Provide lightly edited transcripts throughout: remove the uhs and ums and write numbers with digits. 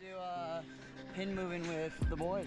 do pin moving with the boys.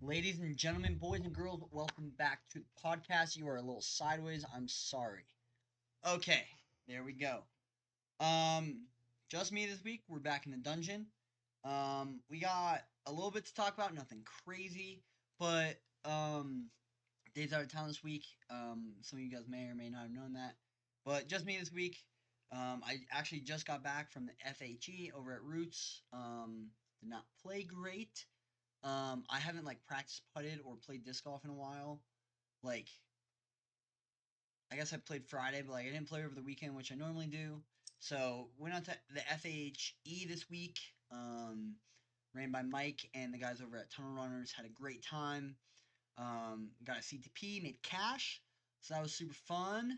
Ladies and gentlemen, boys and girls, welcome back to the podcast. You are a little sideways. I'm sorry. Okay, there we go. Um, just me this week. We're back in the dungeon. We got a little bit to talk about. Nothing crazy, but Dave's out of town this week. Some of you guys may or may not have known that, but just me this week. I actually just got back from the FHE over at Roots. Did not play great. I haven't like practiced putted or played disc golf in a while. Like, I guess I played Friday, but like I didn't play over the weekend, which I normally do. So went on to the FHE this week. Ran by Mike and the guys over at Tunnel Runners. Had a great time. Got a CTP, made cash, so that was super fun.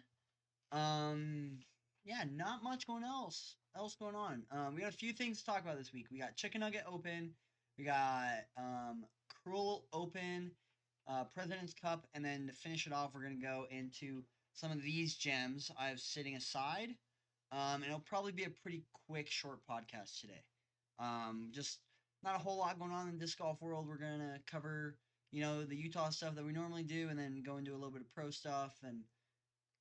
Yeah, not much going on. We got a few things to talk about this week. We got Chicken Nugget Open. We got Cruel Open, President's Cup, and then to finish it off, we're going to go into some of these gems I have sitting aside. And it'll probably be a pretty quick, short podcast today. Just not a whole lot going on in the disc golf world. We're going to cover, the Utah stuff that we normally do, and then go into a little bit of pro stuff and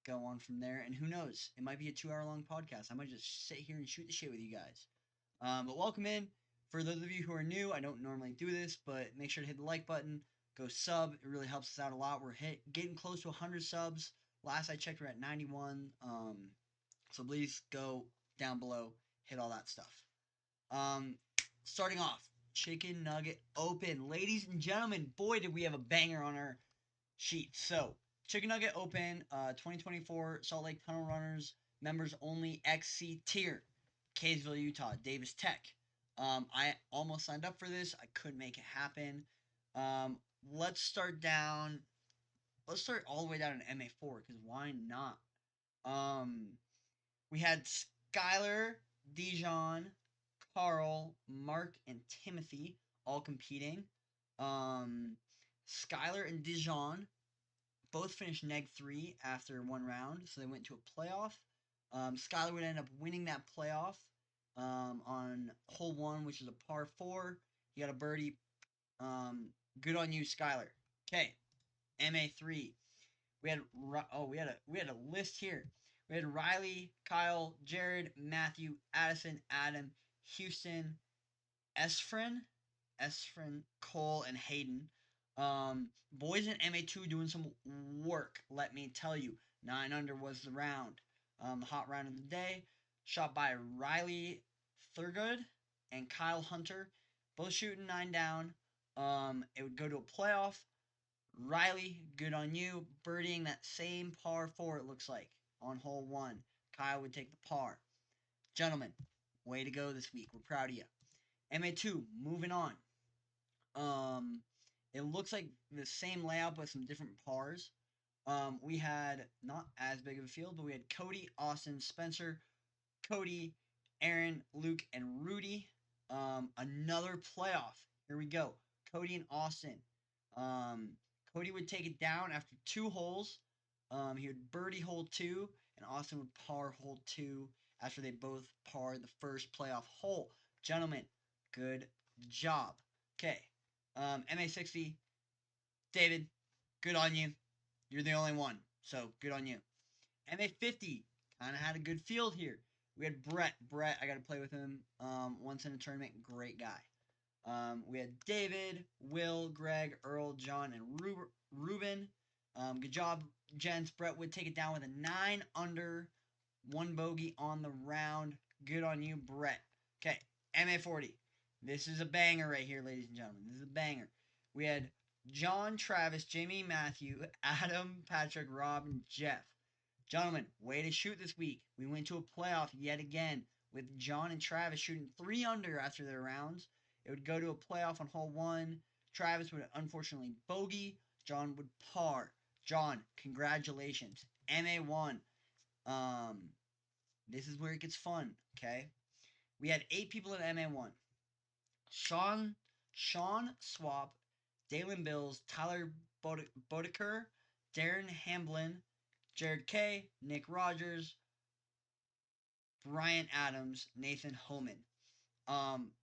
go on from there. And who knows? It might be a 2 hour long podcast. I might just sit here and shoot the shit with you guys. But welcome in. For those of you who are new, I don't normally do this, but make sure to hit the like button. Go sub. It really helps us out a lot. We're getting close to 100 subs. Last I checked, we're at 91. So please go down below, hit all that stuff. Starting off, Chicken Nugget Open. Ladies and gentlemen, boy, did we have a banger on our sheet. So, Chicken Nugget Open, 2024 Salt Lake Tunnel Runners, members only XC Tier, Kaysville, Utah, Davis Tech. I almost signed up for this. I couldn't make it happen. Let's start all the way down in MA4, because why not? We had Skylar, Dijon, Carl, Mark, and Timothy all competing. Skylar and Dijon both finished neg 3 after one round, so they went to a playoff. Skylar would end up winning that playoff on hole 1, which is a par 4. He got a birdie. Good on you, Skylar. Okay, MA3. We had a list here. We had Riley, Kyle, Jared, Matthew, Addison, Adam, Houston, Esfren, Cole, and Hayden. Boys in MA2 doing some work, let me tell you. 9 under was the round. The hot round of the day. Shot by Riley Thurgood and Kyle Hunter. Both shooting 9 down. It would go to a playoff. Riley, good on you. Birdieing that same par 4, it looks like, on hole 1. Kyle would take the par. Gentlemen, way to go this week. We're proud of you. MA2, moving on. It looks like the same layout but some different pars. We had not as big of a field, but we had Cody, Austin, Spencer, Cody, Aaron, Luke, and Rudy. Another playoff. Here we go. Cody and Austin. Um, Cody would take it down after 2 holes. He would birdie hole 2, and Austin would par hole 2 after they both parred the first playoff hole. Gentlemen, good job. Okay. MA60, David, good on you. You're the only one, so good on you. MA50 kind of had a good field here. We had Brett. Brett, I got to play with him once in a tournament. Great guy. We had David, Will, Greg, Earl, John, and Ruben. Good job, gents. Brett would take it down with a 9 under, 1 bogey on the round. Good on you, Brett. Okay, MA40. This is a banger right here, ladies and gentlemen. This is a banger. We had John, Travis, Jamie, Matthew, Adam, Patrick, Rob, and Jeff. Gentlemen, way to shoot this week. We went to a playoff yet again with John and Travis shooting 3 under after their rounds. It would go to a playoff on hole 1. Travis would unfortunately bogey. John would par. John, congratulations. MA1. This is where it gets fun, okay? We had 8 people at MA1. Sean Swap, Dalen Bills, Tyler Bodeker, Darren Hamblin, Jared K, Nick Rogers, Brian Adams, Nathan Homan.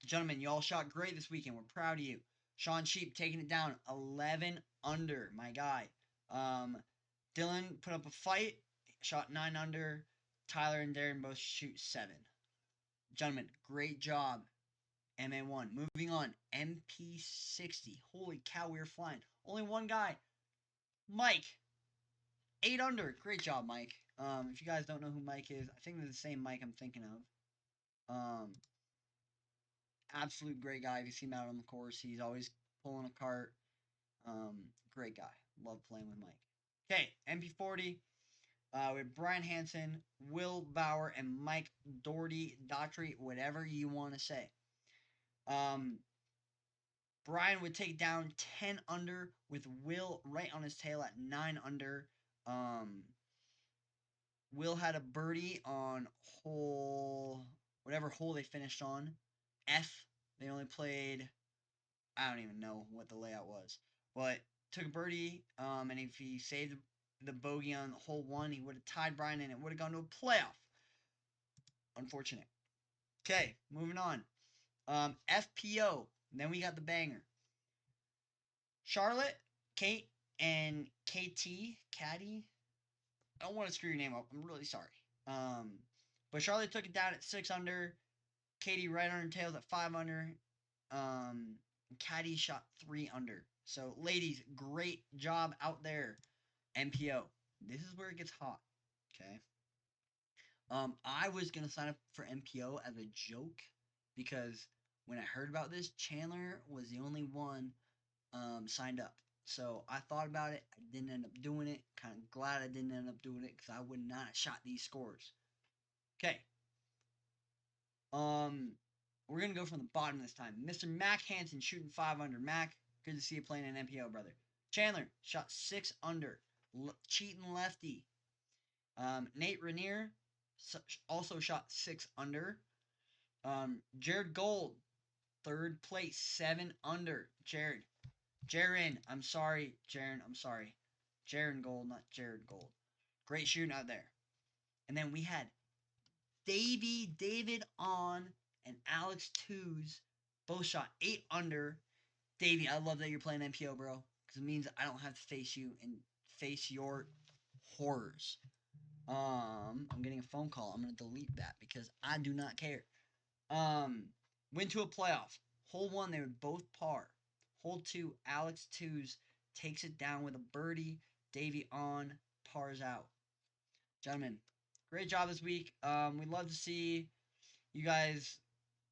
Gentlemen, you all shot great this weekend. We're proud of you. Sean Sheep taking it down 11 under, my guy. Dylan put up a fight, shot 9 under. Tyler and Darren both shoot 7. Gentlemen, great job. MA1. Moving on, MP60. Holy cow, we were flying. Only one guy. Mike. 8 under. Great job, Mike. If you guys don't know who Mike is, I think they're the same Mike I'm thinking of. Absolute great guy. If you see him out on the course, he's always pulling a cart. Great guy. Love playing with Mike. Okay, MP40. We have Brian Hansen, Will Bauer, and Mike Daughtry, whatever you want to say. Brian would take down 10 under with Will right on his tail at 9 under. Will had a birdie on whatever hole they finished on. F. They only played, I don't even know what the layout was, but took a birdie. And if he saved the bogey on hole 1, he would have tied Brian, and it would have gone to a playoff. Unfortunate. Okay, moving on. FPO. Then we got the banger. Charlotte, Kate, and KT, Caddy. I don't want to screw your name up. I'm really sorry. But Charlotte took it down at 6 under. Katie right on her tails at 5 under. Caddy shot 3 under. So, ladies, great job out there. MPO. This is where it gets hot. Okay. I was gonna sign up for MPO as a joke because when I heard about this, Chandler was the only one signed up. So I thought about it. I didn't end up doing it. Kind of glad I didn't end up doing it because I would not have shot these scores. Okay. We're gonna go from the bottom this time. Mr. Mac Hansen shooting 5 under. Mac, good to see you playing an MPO, brother. Chandler shot 6 under. Cheating lefty. Nate Rainier also shot 6 under. Jared Gold, 3rd place, 7 under. Jaron, I'm sorry. Jaron, I'm sorry. Jaron Gold, not Jared Gold. Great shooting out there. And then we had David on, and Alex Twos both shot 8 under. Davey, I love that you're playing MPO, bro, because it means I don't have to face you and face your horrors. I'm getting a phone call. I'm gonna delete that because I do not care. Went to a playoff. Hole 1, they would both par. Hole 2, Alex Twos takes it down with a birdie. Davey on, pars out. Gentlemen, great job this week. We love to see you guys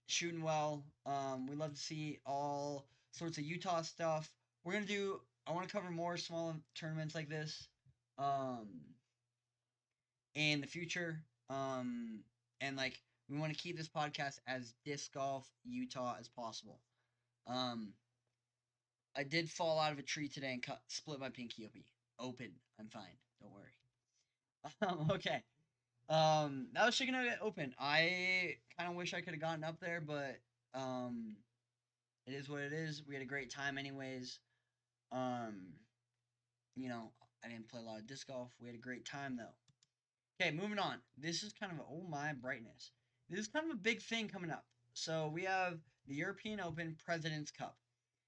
shooting well. We love to see all sorts of Utah stuff. I want to cover more small tournaments like this in the future. And we want to keep this podcast as disc golf Utah as possible. I did fall out of a tree today and split my pinky open. I'm fine. Don't worry. Okay. That was Chicken Nugget Open. I kind of wish I could have gotten up there, but um, it is what it is. We had a great time, anyways. Um, you know, I didn't play a lot of disc golf. We had a great time though. Okay, moving on. This is kind of oh my brightness. This is kind of a big thing coming up. So we have the European Open President's Cup.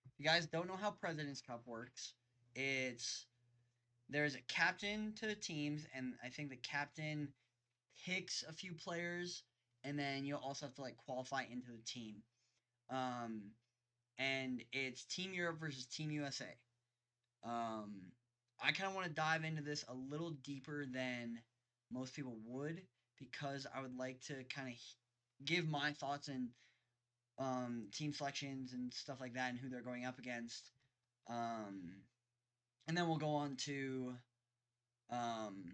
If you guys don't know how President's Cup works, it's there's a captain to the teams, and I think the captain picks a few players, and then you'll also have to like qualify into the team. Um, and it's Team Europe versus Team USA. I kind of want to dive into this a little deeper than most people would because I would like to kind of give my thoughts and team selections and stuff like that and who they're going up against. Um, and then we'll go on to um,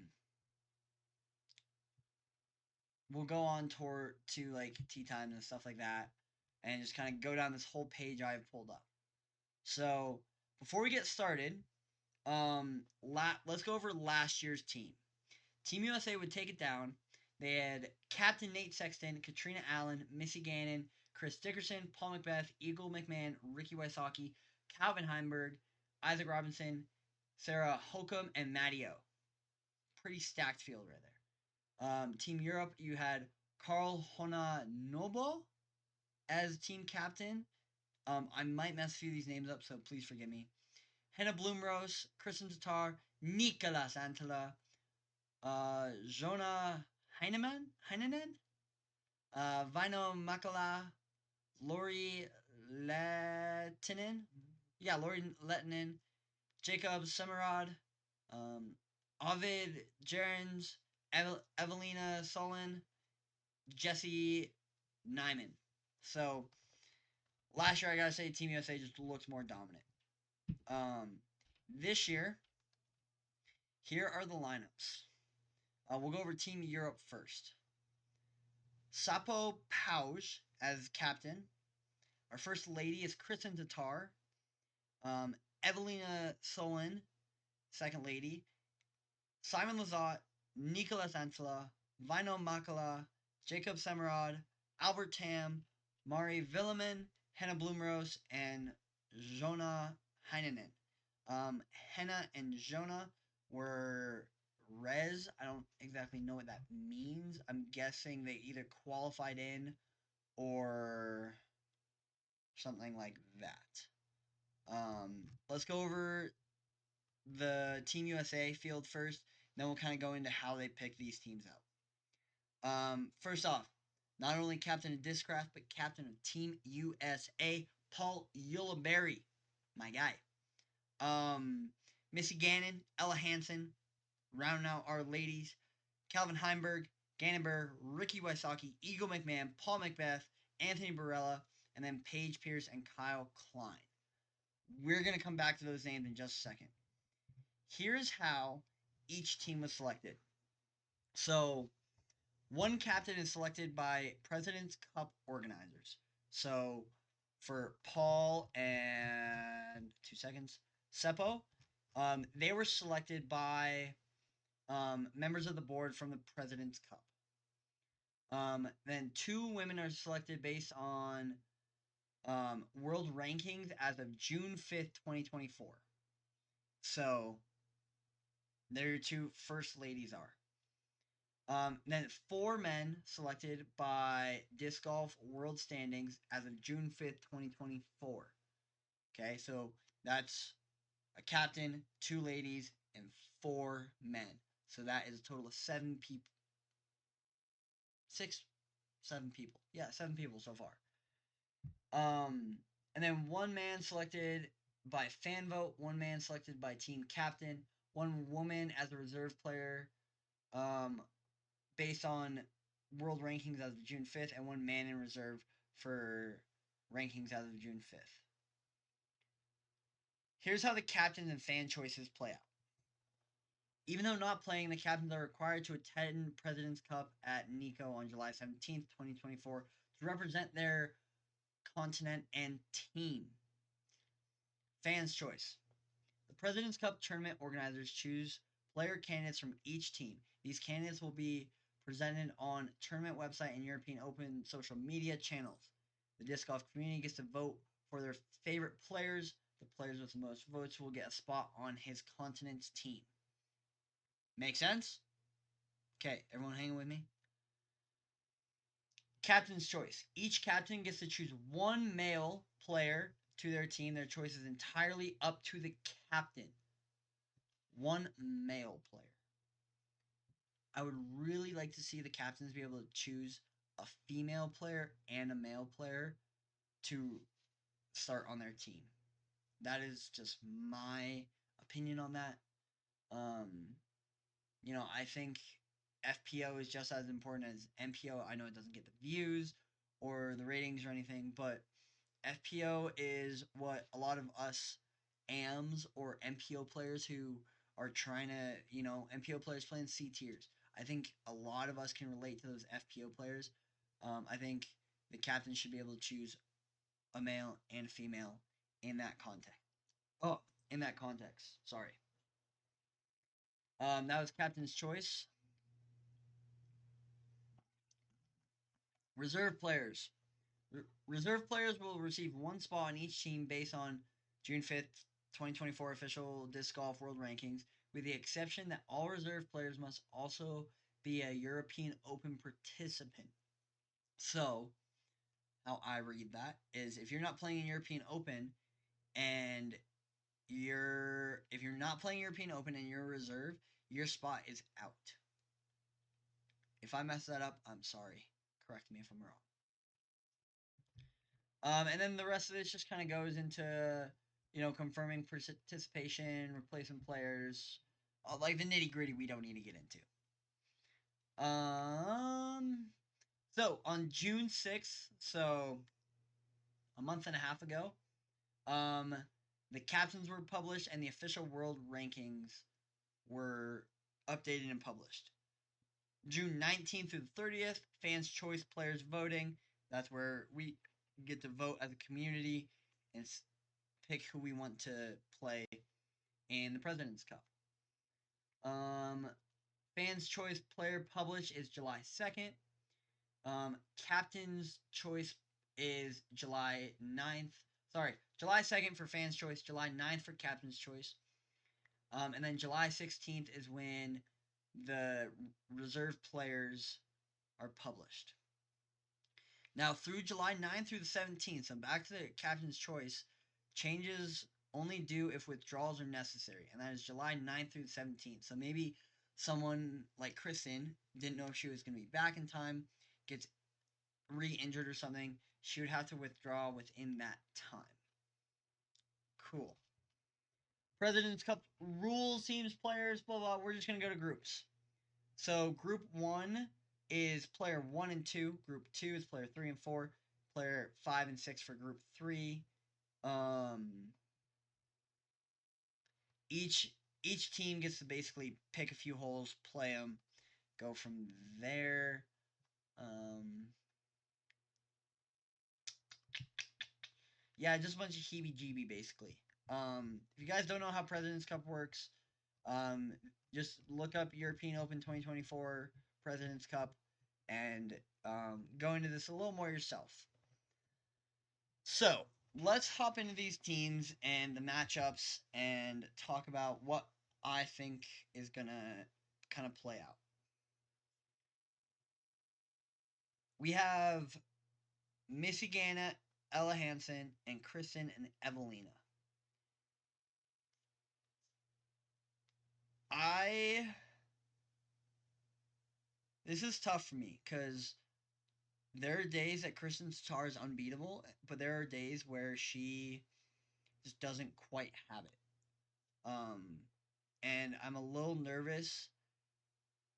to like tea times and stuff like that, and just kind of go down this whole page I've pulled up. So before we get started, let's go over last year's team. Team USA would take it down. They had Captain Nate Sexton, Katrina Allen, Missy Gannon, Chris Dickerson, Paul Macbeth, Eagle McMahon, Ricky Wysocki, Calvin Heimberg, Isaac Robinson, Sarah Holcomb, and Matty O. Pretty stacked field right there. Team Europe, you had Carl Honanobo as team captain. I might mess a few of these names up, so please forgive me. Henna Bloomrose, Kristen Tatar, Nicolas Antela, Jonah Heineman, Vino Makala, Lori Lettinen, Lori Lettinen, Jacob Semerad, Ovid Gerens, Evelina Solon, Jesse Nyman. So last year, I gotta say, Team USA just looks more dominant. This year, here are the lineups. We'll go over Team Europe first. Sapo Pauj as captain. Our first lady is Kristen Tatar. Evelina Solon, second lady. Simon Lazat, Nicolas Ansela, Vino Makala, Jacob Semerad, Albert Tam, Mari Villeman, Henna Bloomrose, and Jonah Heinen. Henna and Jonah were res. I don't exactly know what that means. I'm guessing they either qualified in or something like that. Let's go over the Team USA field first. Then we'll kind of go into how they pick these teams out. First off, not only captain of Discraft, but captain of Team USA, Paul Ulibarri, my guy. Missy Gannon, Ella Hansen, rounding out our ladies, Calvin Heimberg, Gannonberg, Ricky Wysocki, Eagle McMahon, Paul Macbeth, Anthony Barella, and then Paige Pierce and Kyle Klein. We're going to come back to those names in just a second. Here's how each team was selected. So, one captain is selected by President's Cup organizers. So, for Paul and 2 seconds, Seppo, they were selected by members of the board from the President's Cup. Then 2 women are selected based on world rankings as of June 5th, 2024. So, their 2 first ladies are. Then 4 men selected by Disc Golf World Standings as of June 5th, 2024. Okay, so that's a captain, 2 ladies, and 4 men. So that is a total of 7 people. 7 people. Yeah, 7 people so far. And then 1 man selected by fan vote, 1 man selected by team captain, 1 woman as a reserve player, based on world rankings as of June 5th, and 1 man in reserve for rankings as of June 5th. Here's how the captains and fan choices play out. Even though not playing, the captains are required to attend President's Cup at Nico on July 17th, 2024 to represent their continent and team. Fans' choice. The President's Cup tournament organizers choose player candidates from each team. These candidates will be presented on tournament website and European Open social media channels. The disc golf community gets to vote for their favorite players. The players with the most votes will get a spot on his continent's team. Make sense? Okay, everyone hanging with me? Captain's choice. Each captain gets to choose one male player to their team. Their choice is entirely up to the captain. One male player. I would really like to see the captains be able to choose a female player and a male player to start on their team. That is just my opinion on that. I think FPO is just as important as MPO. I know it doesn't get the views or the ratings or anything, but FPO is what a lot of us AMs or MPO players who are trying to, MPO players playing C tiers. I think a lot of us can relate to those FPO players. I think the captain should be able to choose a male and a female in that context. Oh, in that context. Sorry. That was captain's choice. Reserve players. Reserve players will receive one spot on each team based on June 5th, 2024 official Disc Golf World Rankings, with the exception that all reserve players must also be a European Open participant. So, how I read that is if you're not playing in European Open and if you're not playing European Open and you're a reserve, your spot is out. If I mess that up, I'm sorry. Correct me if I'm wrong. And then the rest of this just kind of goes into, confirming participation, replacement players, like the nitty gritty we don't need to get into. So on June 6th, so a month and a half ago, the captains were published and the official world rankings were updated and published. June 19th through the 30th, fans' choice players voting. That's where we get to vote as a community and pick who we want to play in the President's Cup. Fans' choice player published is July 2nd. Captain's choice is July 9th. Sorry, July 2nd for fans' choice, July 9th for captain's choice. And then July 16th is when the reserve players are published. Now, through July 9th through the 17th, so back to the captain's choice, changes only due if withdrawals are necessary, and that is July 9th through the 17th. So maybe someone like Kristen didn't know if she was going to be back in time, gets re-injured or something, she would have to withdraw within that time. Cool. President's Cup rules, teams, players, blah, blah. We're just going to go to groups. So group 1 is player 1 and 2. Group 2 is player 3 and 4. Player 5 and 6 for group 3. Each team gets to basically pick a few holes, play them, go from there. Yeah, just a bunch of heebie-jeebie, basically. If you guys don't know how President's Cup works, just look up European Open 2024 President's Cup and go into this a little more yourself. So, let's hop into these teams and the matchups and talk about what I think is going to kind of play out. We have Missy Gannett, Ella Hansen, and Kristen and Evelina. This is tough for me because there are days that Kristen's guitar is unbeatable, but there are days where she just doesn't quite have it. And I'm a little nervous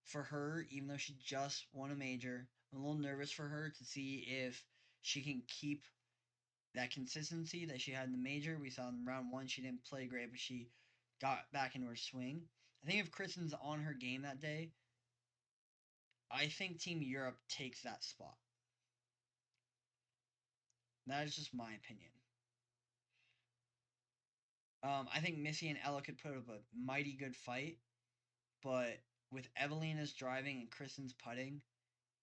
for her, even though she just won a major. I'm a little nervous for her to see if she can keep that consistency that she had in the major. We saw in round 1 she didn't play great, but she got back into her swing. I think if Kristen's on her game that day, I think Team Europe takes that spot. That is just my opinion. I think Missy and Ella could put up a mighty good fight, but with Evelina's driving and Kristen's putting,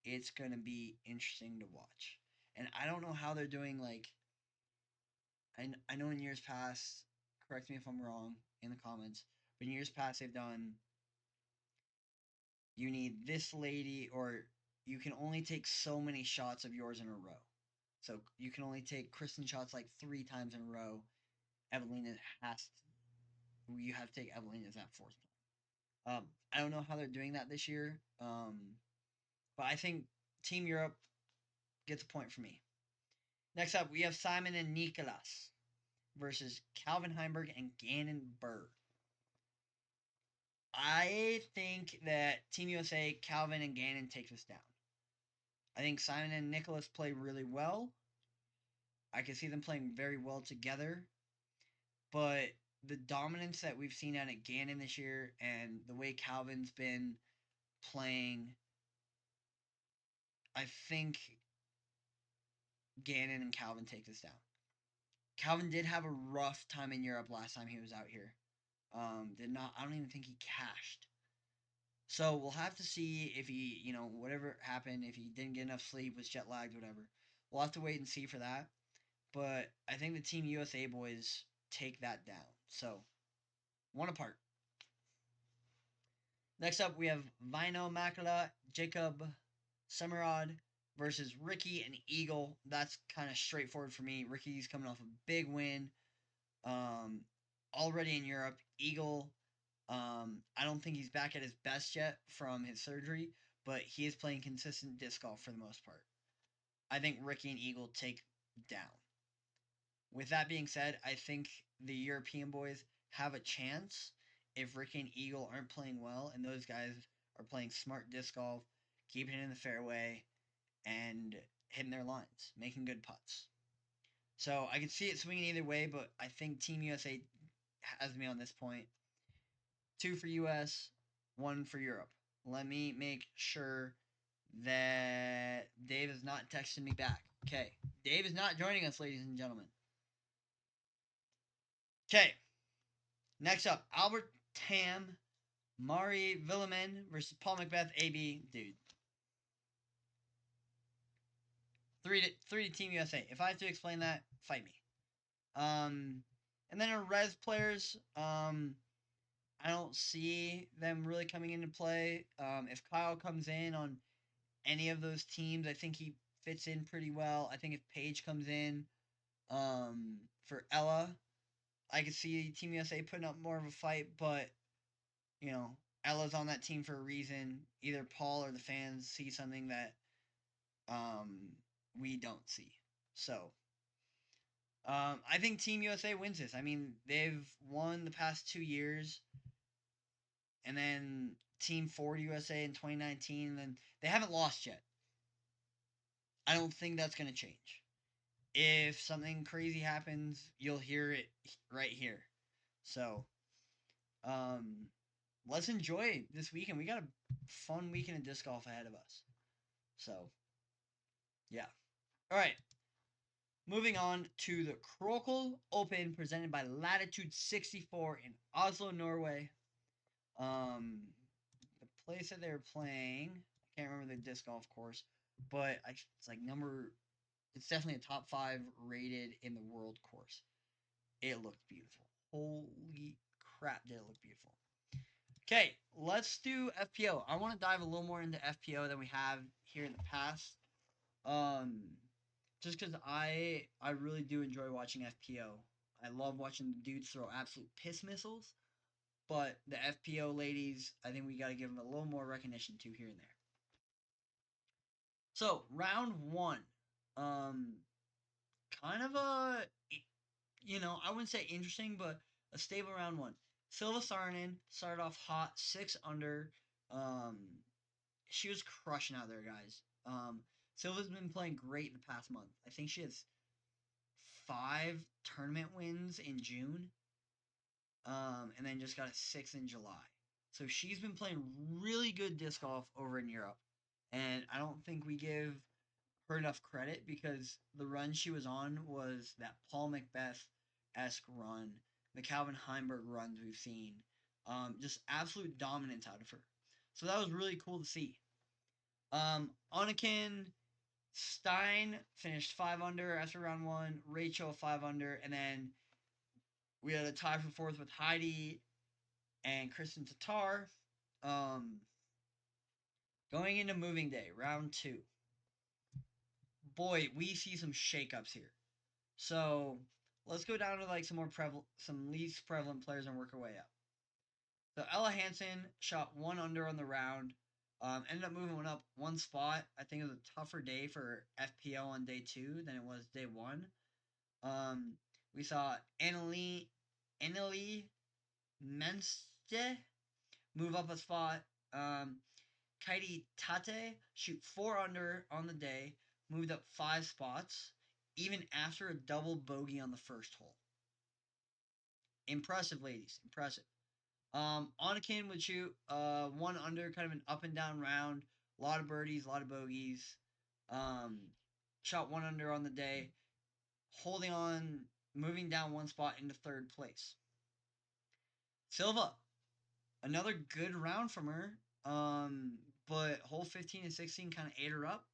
it's gonna be interesting to watch. And I don't know how they're doing. Like, I know in years past, correct me if I'm wrong in the comments, but in years past they've done you need this lady, or you can only take so many shots of yours in a row. So you can only take Kristen shots like 3 times in a row. Evelina has you have to take Evelina's that fourth time. I don't know how they're doing that this year, but I think Team Europe gets a point for me. Next up, we have Simon and Nicholas versus Calvin Heimberg and Gannon Burr. I think that Team USA, Calvin and Gannon take this down. I think Simon and Nicholas play really well. I can see them playing very well together. But the dominance that we've seen out of Gannon this year and the way Calvin's been playing, I think Gannon and Calvin take this down. Calvin did have a rough time in Europe last time he was out here. Did not. I don't even think he cashed. So we'll have to see if he, whatever happened, if he didn't get enough sleep, was jet lagged, whatever. We'll have to wait and see for that. But I think the Team USA boys take that down. So, one apart. Next up, we have Vino Makala, Jacob Summerod versus Ricky and Eagle. That's kind of straightforward for me. Ricky's coming off a big win already in Europe. Eagle, I don't think he's back at his best yet from his surgery, but he is playing consistent disc golf for the most part. I think Ricky and Eagle take down. With that being said, I think the European boys have a chance if Ricky and Eagle aren't playing well and those guys are playing smart disc golf, keeping it in the fairway, and hitting their lines, making good putts. So I can see it swinging either way, but I think Team USA has me on this point. 2 for US, 1 for Europe. Let me make sure that Dave is not texting me back. Okay, Dave is not joining us, ladies and gentlemen. Okay, next up, Albert Tam, Mari Villeman versus Paul Macbeth, AB. Dude. 3 to Team USA. If I have to explain that, fight me. And then our res players, I don't see them really coming into play. If Kyle comes in on any of those teams, I think he fits in pretty well. I think if Paige comes in for Ella, I could see Team USA putting up more of a fight, but Ella's on that team for a reason. Either Paul or the fans see something that we don't see. So I think Team USA wins this. I mean, they've won the past 2 years, and then Team Ford USA in 2019, and they haven't lost yet. I don't think that's going to change. If something crazy happens, you'll hear it right here. So, let's enjoy this weekend. We got a fun weekend of disc golf ahead of us. So, yeah. All right. Moving on to the Krokel Open presented by Latitude 64 in Oslo, Norway. The place that they're playing, I can't remember the disc golf course, but it's definitely a top 5 rated in the world course. It looked beautiful. Holy crap, did it look beautiful. Okay, let's do FPO. I want to dive a little more into FPO than we have here in the past. Just because I really do enjoy watching FPO. I love watching the dudes throw absolute piss missiles. But the FPO ladies, I think we got to give them a little more recognition too here and there. So, round 1. Kind of a, I wouldn't say interesting, but a stable round 1. Silva Saarinen started off hot, 6 under. She was crushing out there, guys. Silva's been playing great the past month. I think she has 5 tournament wins in June. And then just got a 6 in July. So she's been playing really good disc golf over in Europe. And I don't think we give her enough credit because the run she was on was that Paul Macbeth-esque run the Calvin Heimberg runs we've seen. Just absolute dominance out of her. So that was really cool to see. Anakin Stein finished 5 under after round 1. Rachel 5 under, and then we had a tie for fourth with Heidi and Kristen Tatar. Um, Going into moving day, round 2. Boy, we see some shakeups here. So let's go down to like some least prevalent players and work our way up. So Ella Hansen shot 1 under on the round. Ended up moving up 1 spot. I think it was a tougher day for FPO on day 2 than it was day 1. We saw Annalie Menste move up a spot. Kaiti Tate shoot 4 under on the day, moved up 5 spots, even after a double bogey on the first hole. Impressive, ladies. Impressive. Anakin would shoot 1 under, kind of an up and down round. A lot of birdies, a lot of bogeys. Shot 1 under on the day, holding on, moving down 1 spot into 3rd place. Silva, another good round from her. But hole 15 and 16 kind of ate her up.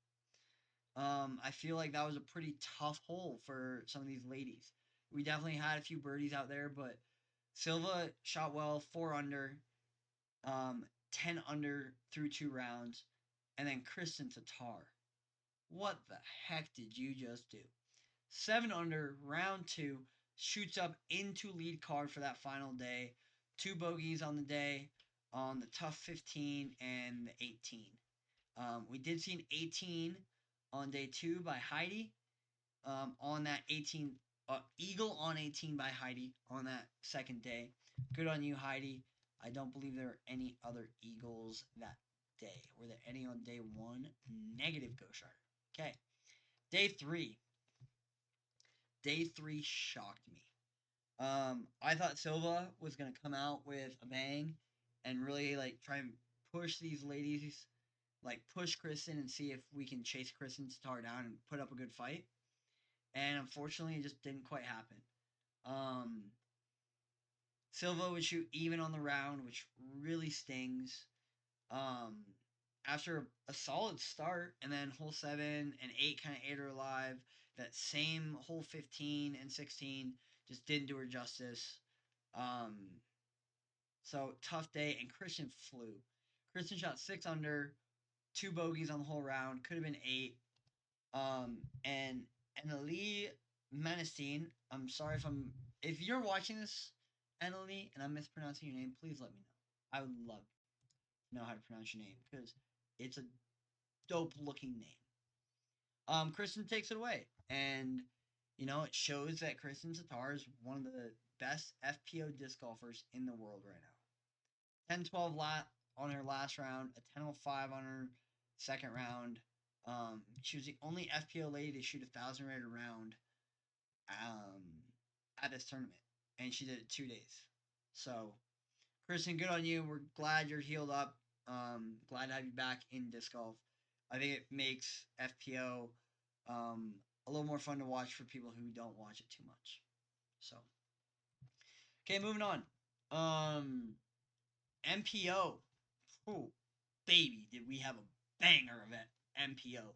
I feel like that was a pretty tough hole for some of these ladies. We definitely had a few birdies out there, but Silva shot well, 4 under, 10 under through 2 rounds, and then Kristen Tatar. What the heck did you just do? 7 under, round 2, shoots up into lead card for that final day. 2 bogeys on the day, on the tough 15 and the 18. We did see an 18 on day 2 by Heidi. On that 18, eagle on 18 by Heidi on that second day. Good on you, Heidi. I don't believe there were any other eagles that day. Were there any on day 1? Negative, Ghost Rider. Okay. Day 3. Day 3 shocked me. I thought Silva was going to come out with a bang and really like try and push these ladies, like push Kristen and see if we can chase Kristen Tatar down and put up a good fight. And unfortunately, it just didn't quite happen. Silva would shoot even on the round, which really stings. After a solid start, and then hole 7 and 8 kind of ate her alive. That same hole 15 and 16 just didn't do her justice. So tough day, and Christian flew. Christian shot 6 under, 2 bogeys on the whole round. Could have been 8. And Annalie Menestein, I'm sorry if you're watching this, Annalie, and I'm mispronouncing your name, please let me know. I would love to know how to pronounce your name because it's a dope looking name. Kristen takes it away, and it shows that Kristen Tatar is one of the best FPO disc golfers in the world right now. 10-12 on her last round, a 10-5 on her second round. She was the only FPO lady to shoot 1,000 rated round at this tournament, and she did it 2 days. So, Kristen, good on you. We're glad you're healed up. Glad to have you back in disc golf. I think it makes FPO a little more fun to watch for people who don't watch it too much. So, okay, moving on. MPO. Oh, baby, did we have a banger of it. MPO.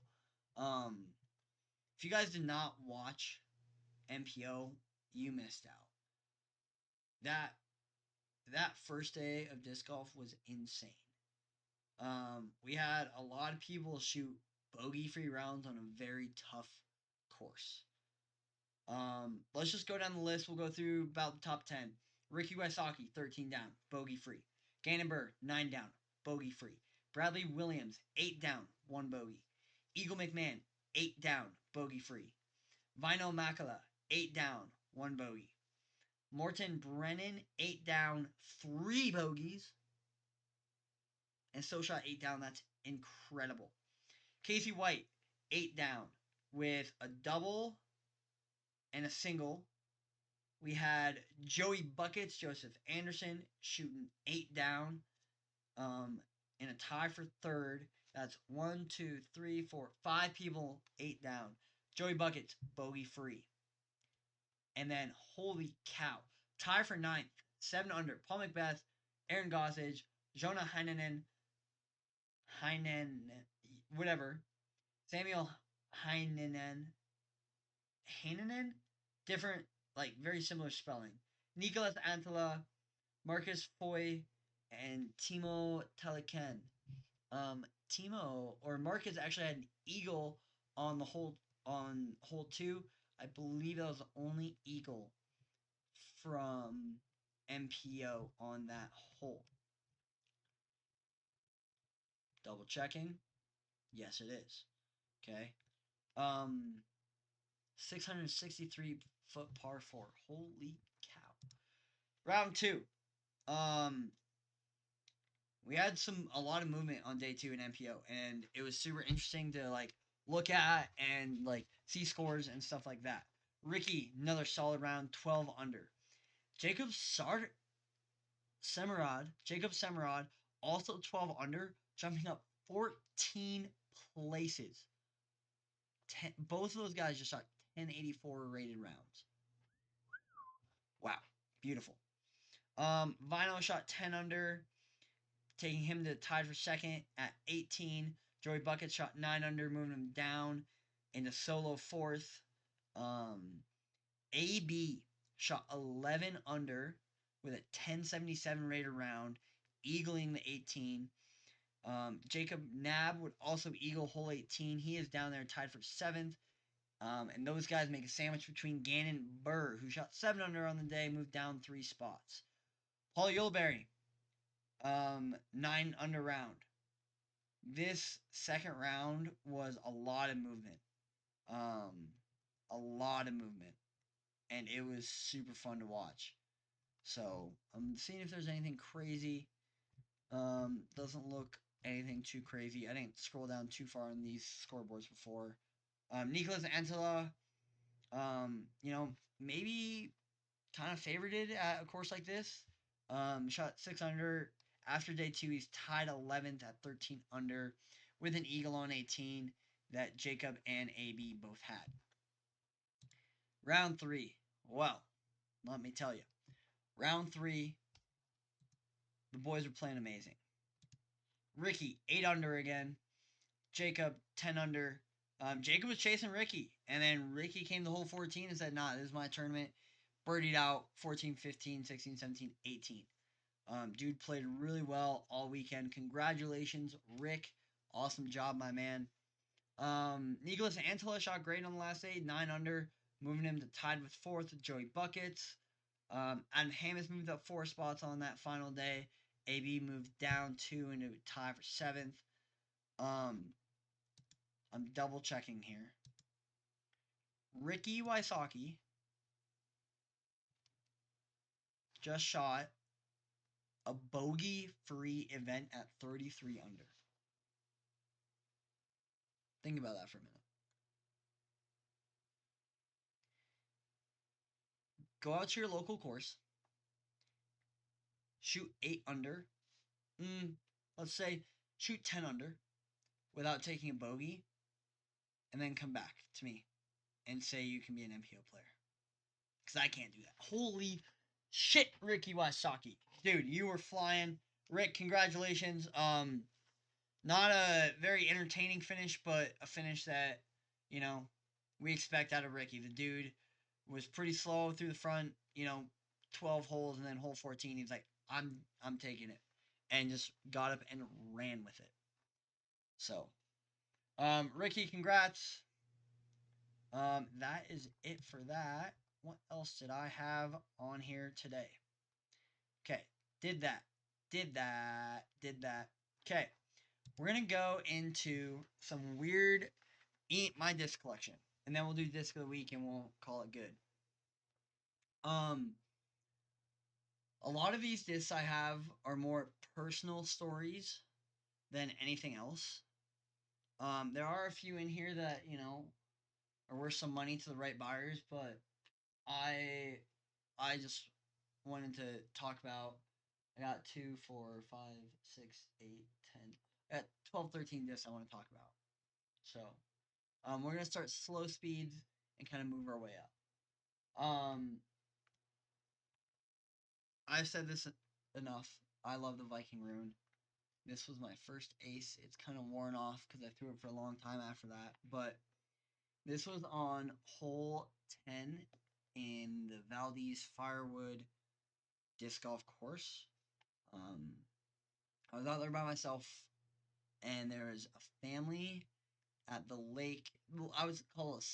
If you guys did not watch MPO, you missed out. That first day of disc golf was insane. We had a lot of people shoot bogey-free rounds on a very tough course. Let's just go down the list. We'll go through about the top 10. Ricky Wysocki, 13 down, bogey-free. Gannon Burr, 9 down, bogey-free. Bradley Williams, 8 down, 1 bogey. Eagle McMahon, 8 down, bogey-free. Vino Makala, 8 down, 1 bogey. Morton Brennan, 8 down, 3 bogeys. And so shot 8 down. That's incredible. Casey White, 8 down with a double and a single. We had Joey Buckets, Joseph Anderson, shooting 8 down in a tie for third. That's 1, 2, 3, 4, 5 people, 8 down. Joey Buckets, bogey free. And then, holy cow, Tie for ninth, 7 under. Paul McBeth, Aaron Gossage, Jonah Heinen, whatever. Samuel Heinonen, different, like very similar spelling. Nicolas Antela, Marcus Foy, and Timo Teleken. Timo or Marcus actually had an eagle on the hole 2. I believe that was the only eagle from MPO on that hole. Double checking. Yes, it is. Okay. 663 foot par 4. Holy cow. Round 2. Um, we had a lot of movement on day 2 in MPO, and it was super interesting to like look at and like see scores and stuff like that. Ricky, another solid round, 12 under. Jacob Semerad, also 12 under, jumping up 14 places. Both of those guys just shot 1084 rated rounds. Wow, beautiful. Vino shot 10 under, taking him to tied for second at 18. Joey Bucket shot 9 under, moving him down into solo fourth. AB shot 11 under with a 1077 rated round, eagling the 18. Jacob Nab would also eagle hole 18. He is down there tied for 7th. And those guys make a sandwich between Gannon and Burr, who shot 7 under on the day, moved down 3 spots. Paul Yulberry, 9 under round. This second round was a lot of movement. A lot of movement. And it was super fun to watch. So I'm seeing if there's anything crazy. Doesn't look anything too crazy. I didn't scroll down too far on these scoreboards before. Nicolas Antela, maybe kind of favorited at a course like this. Shot 6 under. After day 2, he's tied 11th at 13 under with an eagle on 18 that Jacob and AB both had. Round 3. Well, let me tell you. Round 3, the boys were playing amazing. Ricky, 8 under again. Jacob, 10 under. Jacob was chasing Ricky, and then Ricky came to hole 14 and said, nah, this is my tournament. Birdied out 14, 15, 16, 17, 18. Dude played really well all weekend. Congratulations, Rick. Awesome job, my man. Nicolas Antela shot great on the last day, 9 under, moving him to tied with 4th with Joey Buckets. Adam Hammis moved up 4 spots on that final day. AB moved down 2 into a tie for 7th. I'm double checking here. Ricky Wysocki just shot a bogey-free event at 33 under. Think about that for a minute. Go out to your local course. Shoot 8 under. Let's say shoot 10 under without taking a bogey. And then come back to me and say you can be an MPO player. Because I can't do that. Holy shit, Ricky Wysocki. Dude, you were flying. Rick, congratulations. Not a very entertaining finish, but a finish that, we expect out of Ricky. The dude was pretty slow through the front, 12 holes, and then hole 14, he's like, I'm taking it. And just got up and ran with it. So, Ricky, congrats. That is it for that. What else did I have on here today? Okay, did that. Okay, we're going to go into some weird Eat My Disc collection. And then we'll do Disc of the Week and we'll call it good. A lot of these discs I have are more personal stories than anything else. There are a few in here that, are worth some money to the right buyers, but I just wanted to talk about. I got 2, 4, 5, 6, 8, 10. I got 12, 13 discs I want to talk about. So, we're gonna start slow speeds and kind of move our way up. I've said this enough. I love the Viking rune. This was my first ace. It's kind of worn off because I threw it for a long time after that. But this was on hole 10 in the Valdez Firewood disc golf course. Um, I was out there by myself, and there was a family at the lake. I would call it a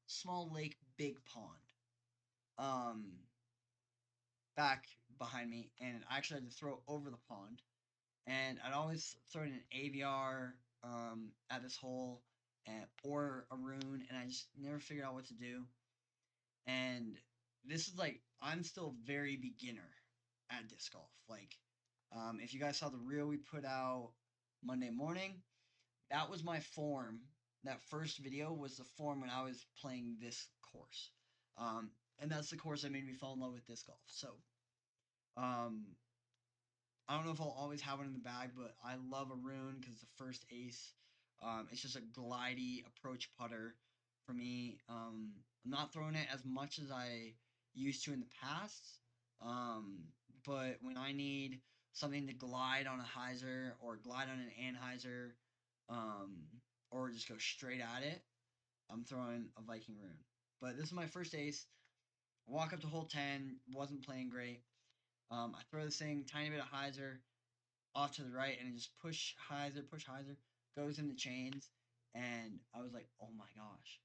small lake, big pond. Um, back behind me, and I actually had to throw over the pond. And I'd always throw in an AVR at this hole, or a rune, and I just never figured out what to do. And this is like I'm still very beginner at disc golf. Like, if you guys saw the reel we put out Monday morning, that was my form. That first video was the form when I was playing this course, and that's the course that made me fall in love with disc golf. So, um, I don't know if I'll always have one in the bag, but I love a rune because it's the first ace. It's just a glidey approach putter for me. I'm not throwing it as much as I used to in the past, um, but when I need something to glide on a hyzer or glide on an anhyzer, um, or just go straight at it, I'm throwing a Viking rune. But this is my first ace. I walk up to hole 10, wasn't playing great. I throw this thing, tiny bit of hyzer, off to the right, and just push hyzer, goes in the chains, and I was like, oh my gosh.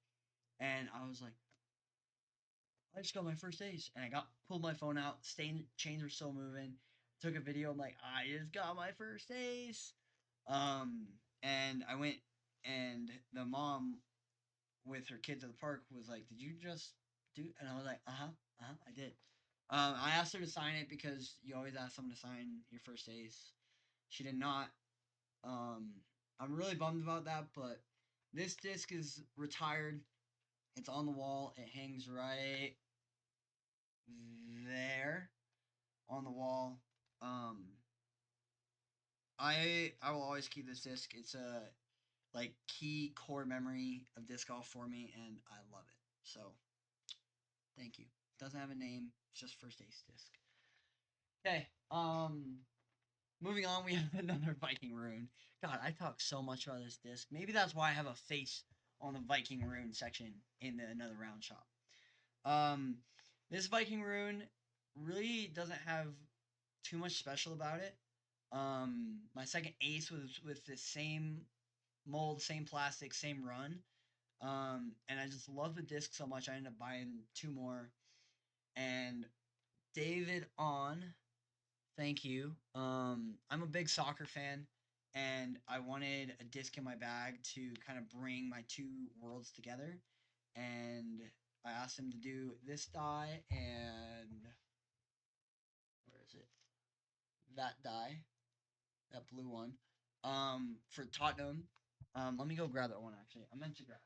And I was like, I just got my first ace. And I pulled my phone out, chains were still moving, took a video, I'm like, I just got my first ace. Um, and I went, and the mom with her kids at the park was like, did you just do? And I was like, I did. I asked her to sign it because you always ask someone to sign your first ace. She did not. Um, I'm really bummed about that, but this disc is retired. It's on the wall. It hangs right there on the wall. Um, I will always keep this disc. It's a like key core memory of disc golf for me, and I love it. So thank you. Doesn't have a name. It's just first ace disc. Okay. Moving on, we have another Viking rune. God, I talk so much about this disc. Maybe that's why I have a face on the Viking rune section in the another round shop. Um, this Viking rune really doesn't have too much special about it. My second ace was with the same mold, same plastic, same run. And I just love the disc so much. I ended up buying two more. And David on Thank you. I'm a big soccer fan, and I wanted a disc in my bag to kind of bring my two worlds together. And I asked him to do this die and where is it? That die, that blue one, for Tottenham. Let me go grab that one. Actually, I meant to grab.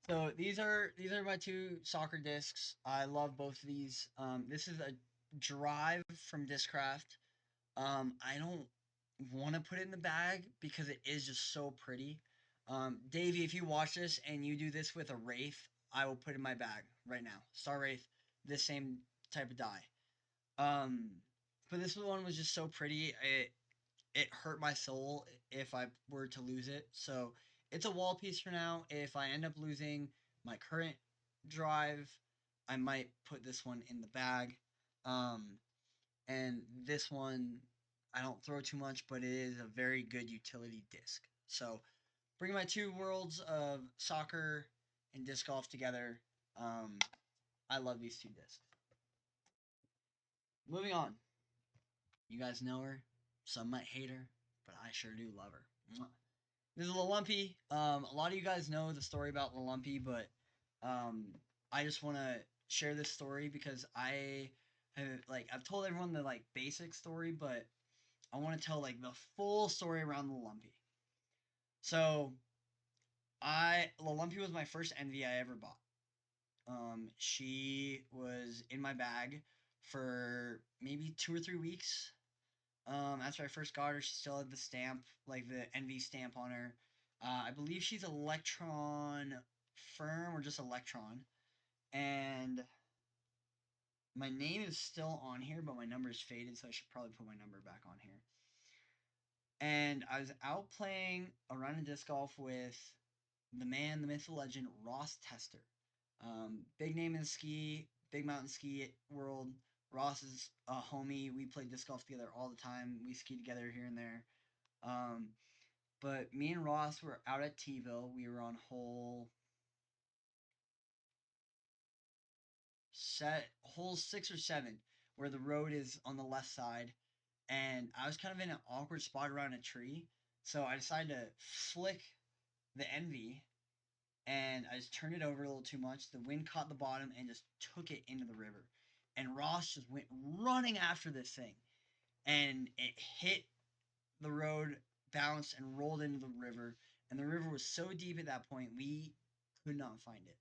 So these are my two soccer discs. I love both of these. This is a drive from Discraft. I don't want to put it in the bag because it is just so pretty. Davey, if you watch this and you do this with a Wraith, I will put it in my bag right now. Star Wraith, this same type of die. Um, but this one was just so pretty. It hurt my soul if I were to lose it. So it's a wall piece for now. If I end up losing my current drive, I might put this one in the bag. Um, and this one, I don't throw too much, but it is a very good utility disc. So bringing my two worlds of soccer and disc golf together, I love these two discs. Moving on. You guys know her. Some might hate her, but I sure do love her. This is Lalumpy. A lot of you guys know the story about Lalumpy, but um, I just want to share this story because I've told everyone the like basic story, but I want to tell like the full story around Lalumpy. So Lalumpy was my first envy I ever bought. She was in my bag for maybe 2 or 3 weeks. After I first got her, she still had the stamp, like the Envy stamp on her. I believe she's Electron firm or just electron, and my name is still on here, but my number is faded, so I should probably put my number back on here. And I was out playing a round of disc golf with the man, the myth, the legend, Ross Tester. Big name in the big mountain ski world. Ross is a homie. We play disc golf together all the time. We ski together here and there. Um, but me and Ross were out at T-ville. We were on hole 6 or 7, where the road is on the left side, and I was kind of in an awkward spot around a tree, so I decided to flick the Envy, and I just turned it over a little too much. The wind caught the bottom and just took it into the river, and Ross just went running after this thing, and it hit the road, bounced, and rolled into the river. And the river was so deep at that point, we could not find it.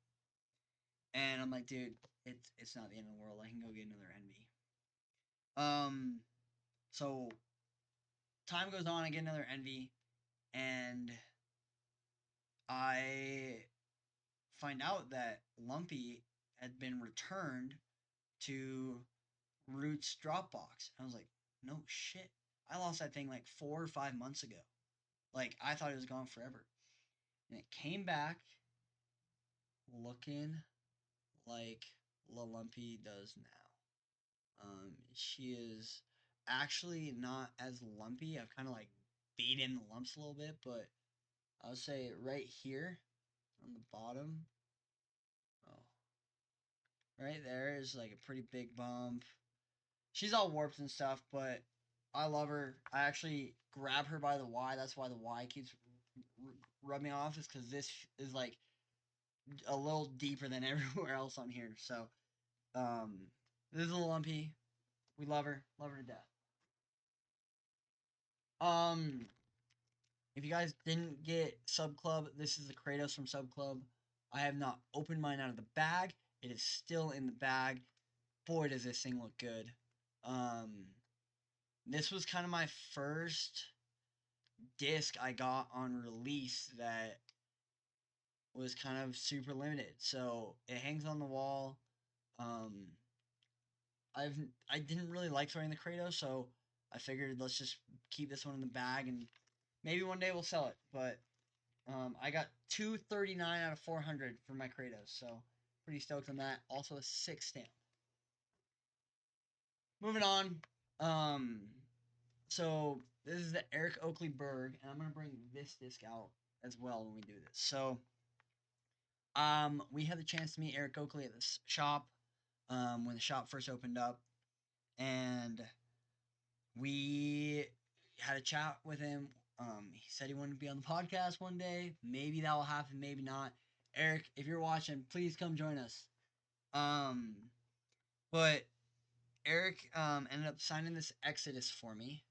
And I'm like, dude, it's not the end of the world. I can go get another Envy. So time goes on. I get another Envy, and I find out that Lumpy had been returned to Root's Dropbox. I was like, no shit. I lost that thing like 4 or 5 months ago. Like, I thought it was gone forever. And it came back looking like La Lumpy does now. She is actually not as lumpy. I've kind of like beat in the lumps a little bit, but I would say right here on the bottom, oh, right there is like a pretty big bump. She's all warped and stuff, but I love her. I actually grab her by the Y. That's why the Y keeps rubbing me off, is because this is like a little deeper than everywhere else on here. So, um, this is a lumpy. We love her to death. Um, if you guys didn't get Sub Club, this is the Kratos from Sub Club. I have not opened mine out of the bag. It is still in the bag. Boy, does this thing look good. Um, this was kind of my first disc I got on release that was kind of super limited. So it hangs on the wall. Um, I didn't really like throwing the Kratos, so I figured let's just keep this one in the bag and maybe one day we'll sell it. But I got 239 out of 400 for my Kratos, so pretty stoked on that. Also a 6 stamp. Moving on. Um, so this is the Eric Oakley Berg, and I'm gonna bring this disc out as well when we do this. So we had the chance to meet Eric Oakley at this shop when the shop first opened up, and we had a chat with him. He said he wanted to be on the podcast one day. Maybe that will happen, maybe not. Eric, if you're watching, please come join us. Um, but Eric ended up signing this Exodus for me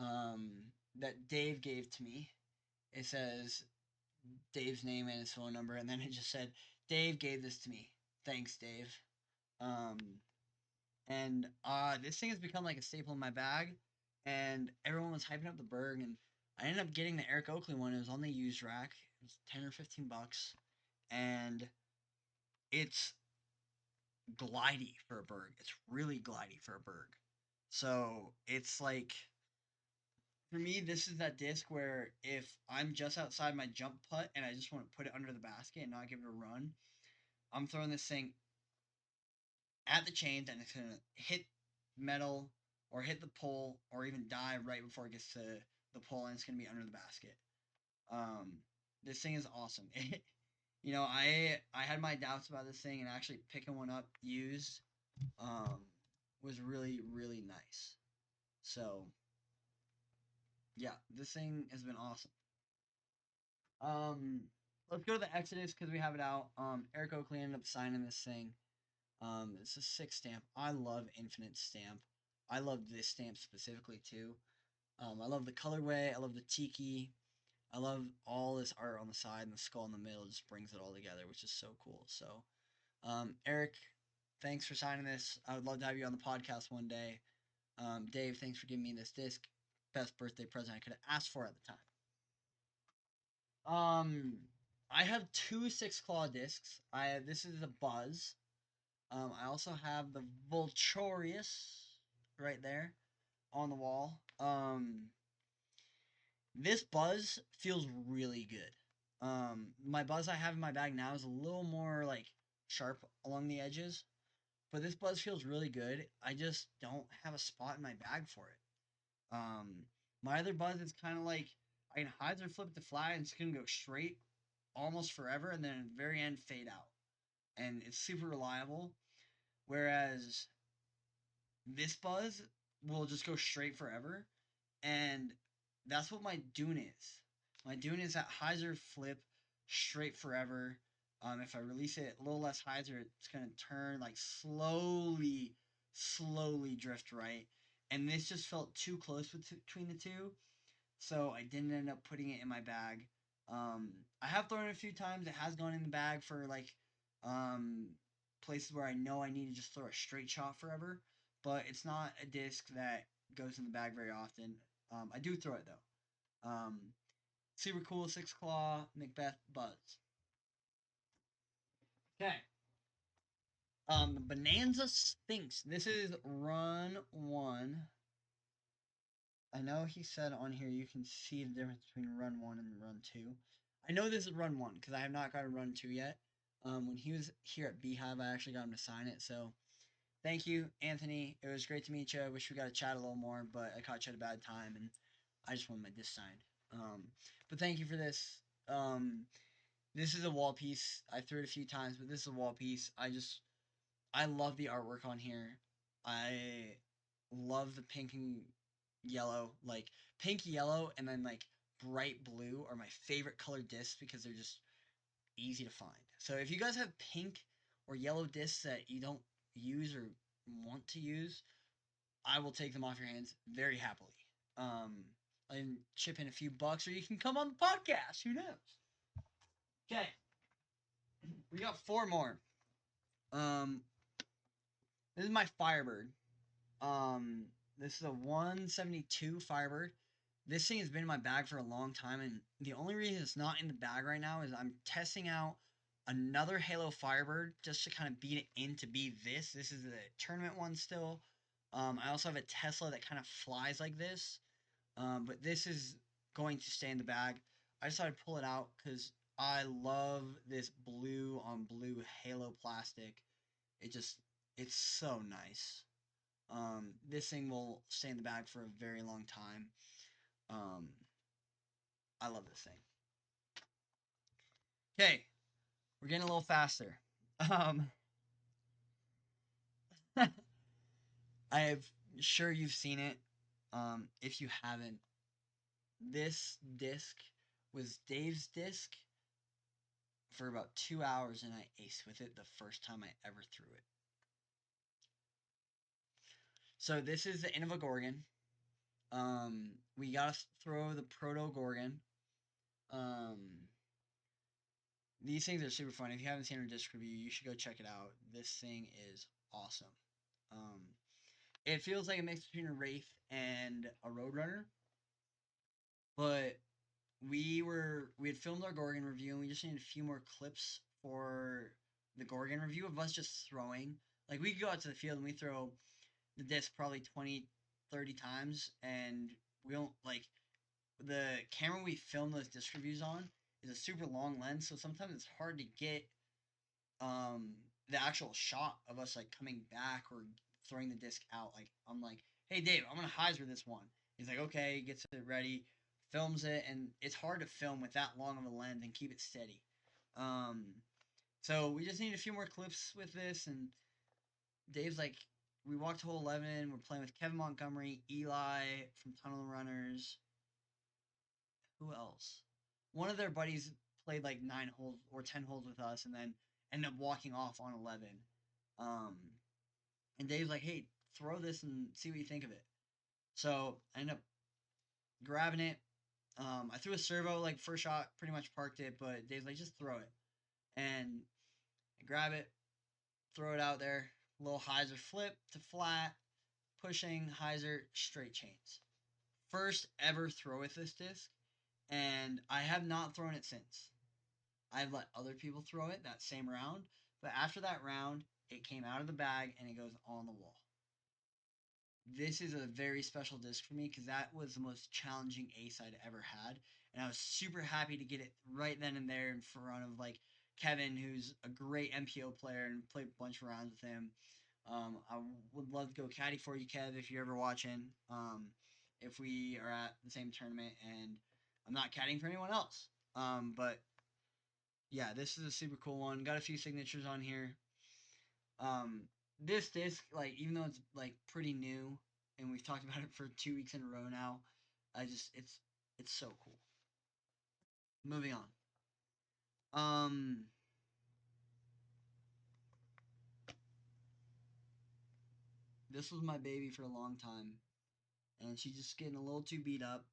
um, that Dave gave to me. It says Dave's name and his phone number, and then it just said, Dave gave this to me. Thanks, Dave. Um, and this thing has become like a staple in my bag, and everyone was hyping up the Berg, and I ended up getting the Eric Oakley one. It was on the used rack. It was 10 or 15 bucks, and it's glidey for a Berg. It's really glidey for a Berg. So it's like, for me, this is that disc where if I'm just outside my jump putt and I just want to put it under the basket and not give it a run, I'm throwing this thing at the chains and it's gonna hit metal or hit the pole or even die right before it gets to the pole, and it's gonna be under the basket. Um, this thing is awesome. I had my doubts about this thing, and actually picking one up used was really really nice. So yeah, this thing has been awesome. Um, let's go to the Exodus because we have it out. Eric Oakley ended up signing this thing. It's a 6 stamp. I love Infinite Stamp. I love this stamp specifically too. I love the colorway. I love the tiki. I love all this art on the side, and the skull in the middle just brings it all together, which is so cool. So, Eric, thanks for signing this. I would love to have you on the podcast one day. Dave, thanks for giving me this disc. Best birthday present I could have asked for at the time. I have two 6 claw discs. This is the Buzz. I also have the Vulturius right there on the wall. This Buzz feels really good. My Buzz I have in my bag now is a little more like sharp along the edges, but this Buzz feels really good. I just don't have a spot in my bag for it. My other Buzz is kind of like I can hide or flip it to fly and it's gonna go straight almost forever, and then at the very end fade out, and it's super reliable. Whereas this Buzz will just go straight forever, and that's what my Dune is. My Dune is that hyzer flip straight forever. If I release it a little less hyzer, it's gonna turn like slowly drift right. And this just felt too close between the two, so I didn't end up putting it in my bag. I have thrown it a few times. It has gone in the bag for like um, places where I know I need to just throw a straight shot forever, but it's not a disc that goes in the bag very often. I do throw it though. Super cool 6 claw Macbeth Buzz. Okay. The Bonanza Sphinx. This is run 1. I know he said on here you can see the difference between run 1 and run 2. I know this is run 1 because I have not got a run 2 yet. When he was here at Beehive, I actually got him to sign it. So thank you, Anthony. It was great to meet you. I wish we got to chat a little more, but I caught you at a bad time, and I just wanted my disc signed. But thank you for this. This is a wall piece. I threw it a few times, but this is a wall piece. I love the artwork on here. I love the pink and yellow. Like pink, yellow, and then like bright blue are my favorite color discs because they're just easy to find. So if you guys have pink or yellow discs that you don't use or want to use, I will take them off your hands very happily. I can chip in a few bucks, or you can come on the podcast. Who knows? Okay, we got 4 more. Um, this is my Firebird. Um, this is a 172 Firebird. This thing has been in my bag for a long time, and the only reason it's not in the bag right now is I'm testing out another Halo Firebird just to kind of beat it in to be this. This is the tournament one still. I also have a Tesla that kind of flies like this, but this is going to stay in the bag. I decided to pull it out because I love this blue on blue Halo plastic. It just, it's so nice. This thing will stay in the bag for a very long time. Um, I love this thing. Okay, we're getting a little faster. Um, I'm sure you've seen it. If you haven't, this disc was Dave's disc for about 2 hours, and I aced with it the first time I ever threw it. So this is the Innova Gorgon. We gotta throw the Proto Gorgon. These things are super fun. If you haven't seen our disc review, you should go check it out. This thing is awesome. Um, it feels like a mix between a Wraith and a Roadrunner, but we had filmed our Gorgon review, and we just needed a few more clips for the Gorgon review of us just throwing. Like, we could go out to the field and we throw the disc probably 20, 30 times, and we don't, like, the camera we film those disc reviews on is a super long lens, so sometimes it's hard to get the actual shot of us, like, coming back or throwing the disc out. Like, I'm like, hey, Dave, I'm going to hyzer this one. He's like, okay, gets it ready, films it, and it's hard to film with that long of a lens and keep it steady. Um, so we just need a few more clips with this, and Dave's like, we walked hole 11. We're playing with Kevin Montgomery, Eli from Tunnel Runners. Who else? One of their buddies played like 9 holes or 10 holes with us, and then ended up walking off on 11. Um, and Dave's like, hey, throw this and see what you think of it. So I ended up grabbing it. I threw a servo, like first shot, pretty much parked it, but Dave's like, just throw it. And I grab it, throw it out there, little hyzer flip to flat, pushing, hyzer, straight chains. First ever throw with this disc, and I have not thrown it since. I've let other people throw it that same round, but after that round, it came out of the bag and it goes on the wall. This is a very special disc for me because that was the most challenging ace I'd ever had, and I was super happy to get it right then and there in front of like Kevin, who's a great MPO player, and played a bunch of rounds with him. I would love to go caddy for you, Kev, if you're ever watching. If we are at the same tournament, and I'm not caddying for anyone else. But yeah, this is a super cool one. Got a few signatures on here. Um, this disc, like, even though it's like pretty new, and we've talked about it for 2 weeks in a row now, I just it's so cool. Moving on. Um, this was my baby for a long time, and she's just getting a little too beat up.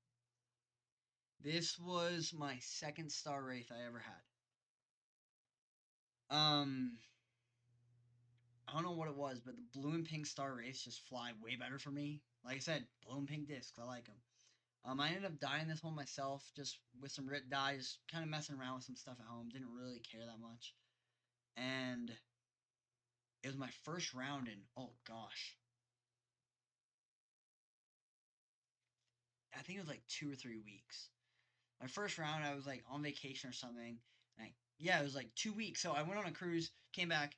This was my second star wraith I ever had. Um, I don't know what it was, but the blue and pink star wraiths just fly way better for me. Like I said, blue and pink discs, I like them. I ended up dyeing this one myself, just with some Rit dyes, kind of messing around with some stuff at home. Didn't really care that much, and it was my first round in, oh gosh, I think it was like 2 or 3 weeks. My first round, I was like on vacation or something. And yeah, it was like 2 weeks. So I went on a cruise, came back,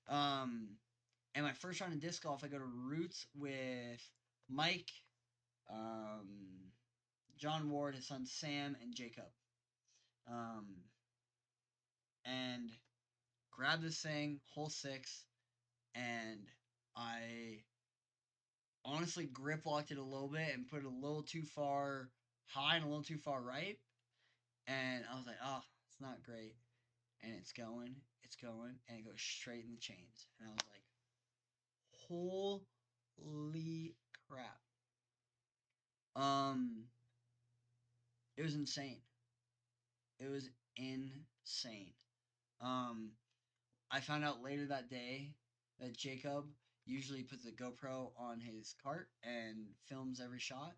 um, and my first round in disc golf, I go to Roots with Mike, um, John Ward, his son Sam, and Jacob. Um, and grabbed this thing, hole six, and I honestly grip locked it a little bit and put it a little too far high and a little too far right. And I was like, oh, it's not great. And it's going, and it goes straight in the chains. And I was like, holy crap. Um, it was insane. It was insane. Um, I found out later that day that Jacob usually puts a GoPro on his cart and films every shot,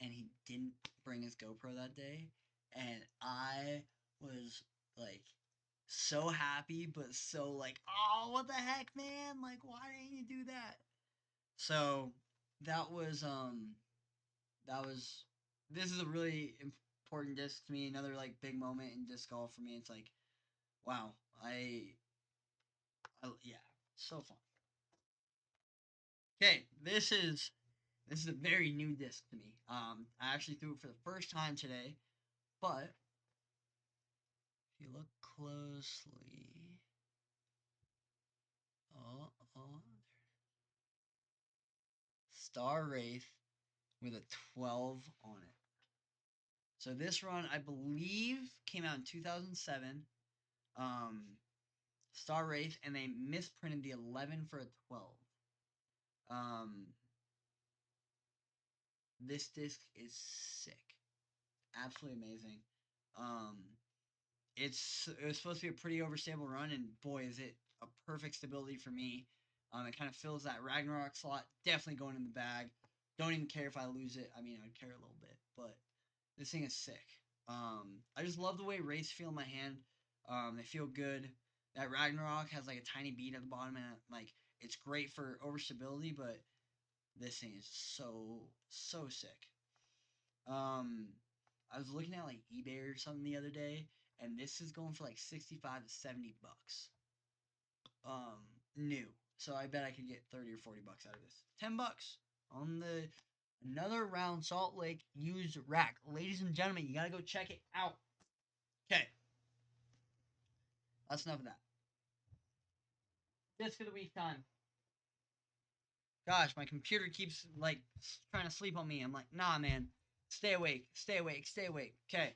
and he didn't bring his GoPro that day, and I was like so happy, but so like, oh, what the heck, man? Like, why didn't you do that? So that was that was this is a really important disc to me. Another like big moment in disc golf for me. It's like, wow, yeah, so fun. Okay, this is a very new disc to me. I actually threw it for the first time today, but if you look closely, oh, oh, Star Wraith with a 12 on it. So this run, I believe, came out in 2007. Um, Star Wraith, and they misprinted the 11 for a 12. Um, this disc is sick, absolutely amazing. Um, it was supposed to be a pretty overstable run, and boy, is it a perfect stability for me. It kind of fills that Ragnarok slot. Definitely going in the bag. Don't even care if I lose it. I mean, I'd care a little bit, but this thing is sick. I just love the way Wraiths feel in my hand. They feel good. That Ragnarok has like a tiny bead at the bottom, and like it's great for overstability, but this thing is so sick. Um, I was looking at like eBay or something the other day, and this is going for like 65 to 70 bucks. New. So I bet I could get 30 or 40 bucks out of this. 10 bucks on the another round Salt Lake used rack. Ladies and gentlemen, you gotta go check it out. Okay, that's enough of that. Disc of the week time. Gosh, my computer keeps like trying to sleep on me. I'm like, nah, man, stay awake, stay awake, stay awake. Okay,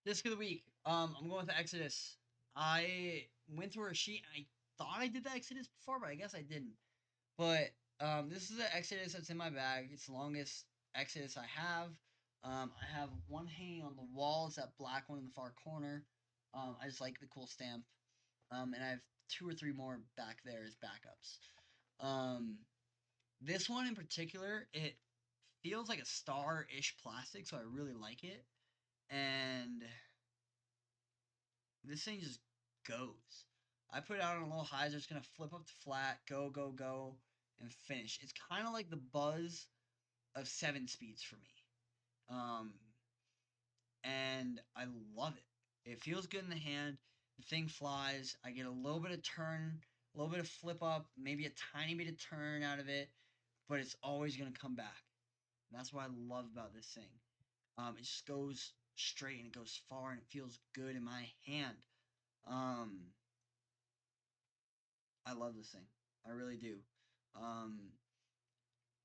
disc of the week. I'm going with the Exodus. I went through a sheet. I thought I did the Exodus before, but I guess I didn't. But this is the Exodus that's in my bag. It's the longest Exodus I have. I have one hanging on the wall. It's that black one in the far corner. I just like the cool stamp. And I have two or three more back there as backups. Um, this one in particular, it feels like a star-ish plastic, so I really like it. And this thing just goes. I put it out on a low hyzer. It's gonna flip up to flat, go, go, go, and finish. It's kind of like the buzz of 7 speeds for me. Um, and I love it. It feels good in the hand. The thing flies. I get a little bit of turn, a little bit of flip up, maybe a tiny bit of turn out of it, but it's always gonna come back. And that's what I love about this thing. It just goes straight and it goes far and it feels good in my hand. Um, I love this thing. I really do. Um,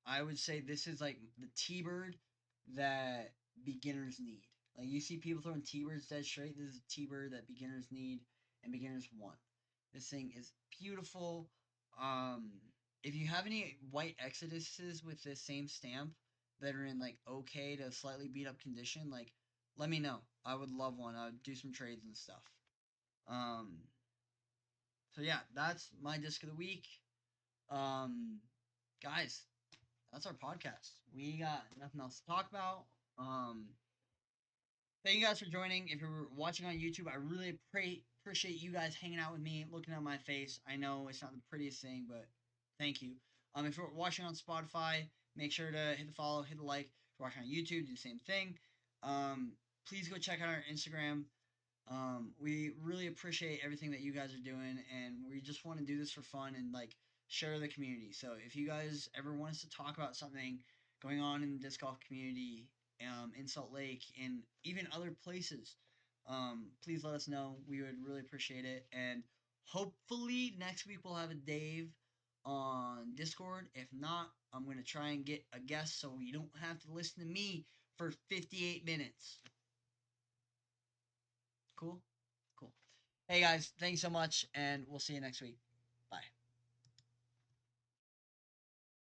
I would say this is like the T Bird that beginners need. Like you see people throwing T Birds dead straight. This is a T Bird that beginners need and beginners want. This thing is beautiful. Um, if you have any white Exoduses with this same stamp that are in like okay to slightly beat up condition, like let me know. I would love one. I would do some trades and stuff. Um, so yeah, that's my disc of the week. Um, guys, that's our podcast. We got nothing else to talk about. Um, Thank you guys for joining. If you're watching on YouTube, I really appreciate you guys hanging out with me, looking at my face. I know it's not the prettiest thing, but thank you. If you're watching on Spotify, make sure to hit the follow, hit the like. If you're watching on YouTube, do the same thing. Please go check out our Instagram. We really appreciate everything that you guys are doing, and we just want to do this for fun and like share the community. So if you guys ever want us to talk about something going on in the disc golf community, in Salt Lake, and even other places, please let us know. We would really appreciate it, and hopefully next week we'll have a Dave on Discord. If not, I'm gonna try and get a guest so you don't have to listen to me for 58 minutes. Cool? Cool. Hey guys, thanks so much, and we'll see you next week.